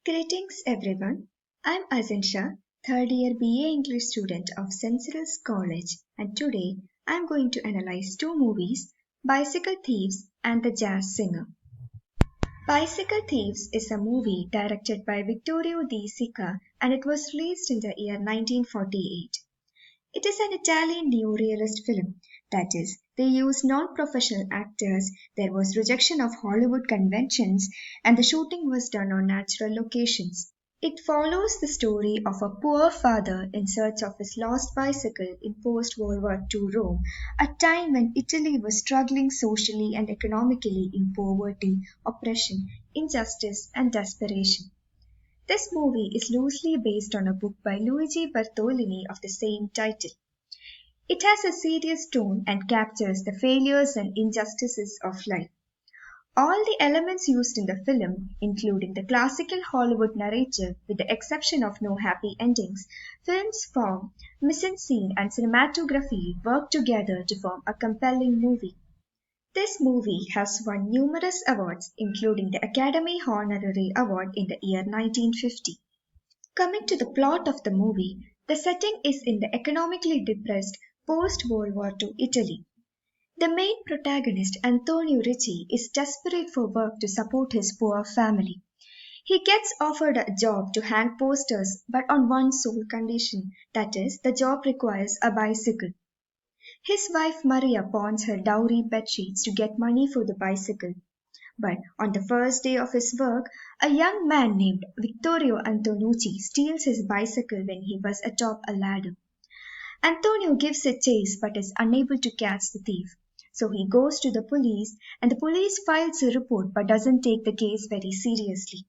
Greetings everyone. I'm Azin Shah, third year BA English student of St. Cyril's College, and today I'm going to analyze two movies, Bicycle Thieves and The Jazz Singer. Bicycle Thieves is a movie directed by Vittorio De Sica and it was released in the year 1948. It is an Italian neo-realist film. That is, they used non-professional actors, there was rejection of Hollywood conventions, and the shooting was done on natural locations. It follows the story of a poor father in search of his lost bicycle in post-World War II Rome, a time when Italy was struggling socially and economically in poverty, oppression, injustice, and desperation. This movie is loosely based on a book by Luigi Bertolini of the same title. It has a serious tone and captures the failures and injustices of life. All the elements used in the film, including the classical Hollywood narrative with the exception of no happy endings, film's form, mise-en-scene and cinematography work together to form a compelling movie. This movie has won numerous awards, including the Academy Honorary Award in the year 1950. Coming to the plot of the movie, the setting is in the economically depressed post-World War II Italy. The main protagonist, Antonio Ricci, is desperate for work to support his poor family. He gets offered a job to hang posters, but on one sole condition, that is, the job requires a bicycle. His wife Maria pawns her dowry bedsheets to get money for the bicycle. But on the first day of his work, a young man named Vittorio Antonucci steals his bicycle when he was atop a ladder. Antonio gives it chase but is unable to catch the thief. So he goes to the police and the police files a report but doesn't take the case very seriously.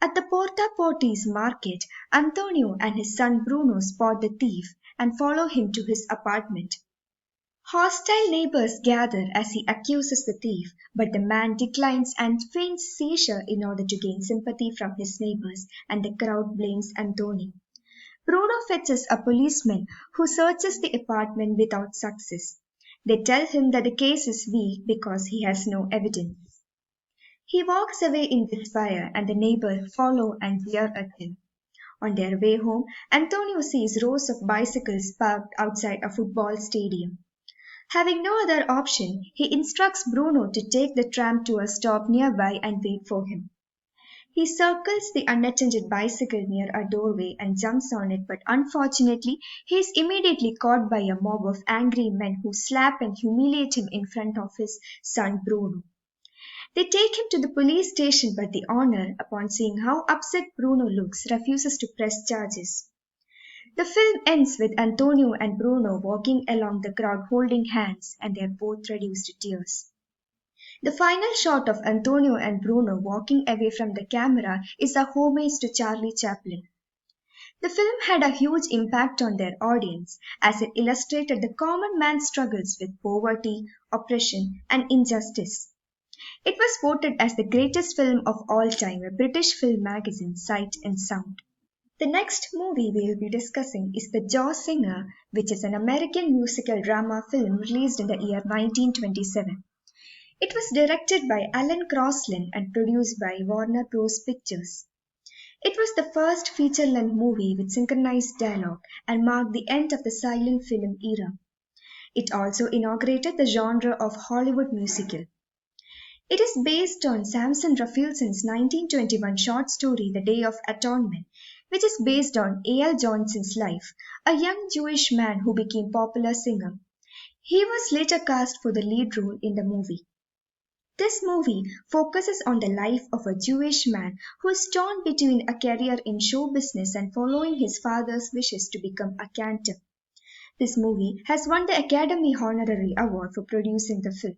At the Porta Potti's market, Antonio and his son Bruno spot the thief and follow him to his apartment. Hostile neighbors gather as he accuses the thief, but the man declines and feigns seizure in order to gain sympathy from his neighbors, and the crowd blames Antonio. Bruno fetches a policeman who searches the apartment without success. They tell him that the case is weak because he has no evidence. He walks away in despair and the neighbors follow and jeer at him. On their way home, Antonio sees rows of bicycles parked outside a football stadium. Having no other option, he instructs Bruno to take the tram to a stop nearby and wait for him. He circles the unattended bicycle near a doorway and jumps on it, but unfortunately, he is immediately caught by a mob of angry men who slap and humiliate him in front of his son Bruno. They take him to the police station, but the owner, upon seeing how upset Bruno looks, refuses to press charges. The film ends with Antonio and Bruno walking along the crowd holding hands, and they are both reduced to tears. The final shot of Antonio and Bruno walking away from the camera is a homage to Charlie Chaplin. The film had a huge impact on their audience as it illustrated the common man's struggles with poverty, oppression, and injustice. It was voted as the greatest film of all time by British film magazine Sight and Sound. The next movie we will be discussing is The Jazz Singer, which is an American musical drama film released in the year 1927. It was directed by Alan Crosland and produced by Warner Bros. Pictures. It was the first feature-length movie with synchronized dialogue and marked the end of the silent film era. It also inaugurated the genre of Hollywood musical. It is based on Samson Raphaelson's 1921 short story The Day of Atonement, which is based on A.L. Johnson's life, a young Jewish man who became a popular singer. He was later cast for the lead role in the movie. This movie focuses on the life of a Jewish man who is torn between a career in show business and following his father's wishes to become a cantor. This movie has won the Academy Honorary Award for producing the film.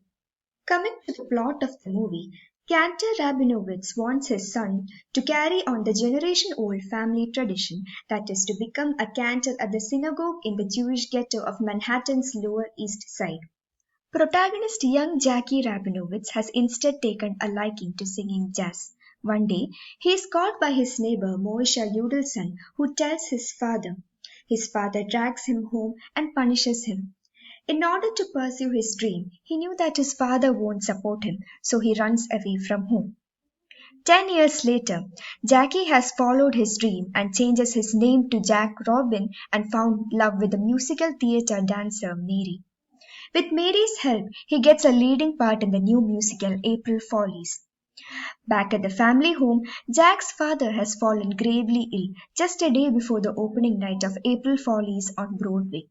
Coming to the plot of the movie, Cantor Rabinowitz wants his son to carry on the generation-old family tradition, that is to become a cantor at the synagogue in the Jewish ghetto of Manhattan's Lower East Side. Protagonist young Jackie Rabinowitz has instead taken a liking to singing jazz. One day, he is caught by his neighbor Moisha Yudelson, who tells his father. His father drags him home and punishes him. In order to pursue his dream, he knew that his father won't support him, so he runs away from home. 10 years later, Jackie has followed his dream and changes his name to Jack Robin and found love with the musical theatre dancer Mary. With Mary's help, he gets a leading part in the new musical April Follies. Back at the family home, Jack's father has fallen gravely ill just a day before the opening night of April Follies on Broadway.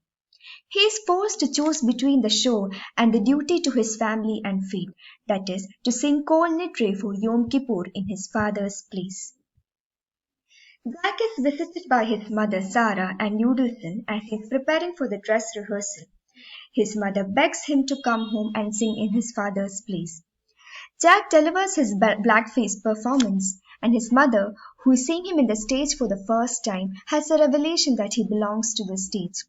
He is forced to choose between the show and the duty to his family and faith, that is, to sing Kol Nitre for Yom Kippur in his father's place. Zack is visited by his mother Sarah and Noodleson as he is preparing for the dress rehearsal. His mother begs him to come home and sing in his father's place. Jack delivers his blackface performance, and his mother, who is seeing him in the stage for the first time, has a revelation that he belongs to the stage.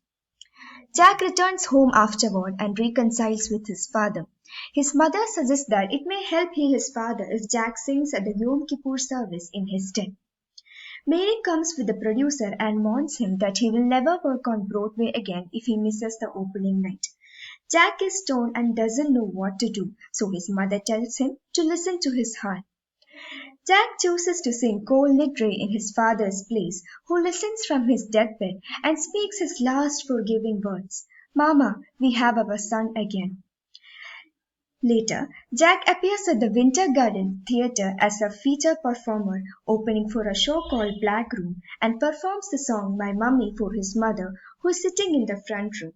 Jack returns home afterward and reconciles with his father. His mother suggests that it may help heal his father if Jack sings at the Yom Kippur service in his stead. Mary comes with the producer and warns him that he will never work on Broadway again if he misses the opening night. Jack is stoned and doesn't know what to do, so his mother tells him to listen to his heart. Jack chooses to sing Kol Nidre in his father's place, who listens from his deathbed and speaks his last forgiving words. Mama, we have our son again. Later, Jack appears at the Winter Garden Theatre as a feature performer, opening for a show called Black Room, and performs the song My Mummy for his mother, who is sitting in the front row.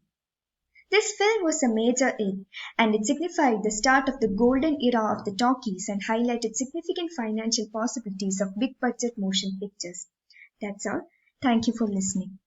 This film was a major hit, and it signified the start of the golden era of the talkies and highlighted significant financial possibilities of big budget motion pictures. That's all. Thank you for listening.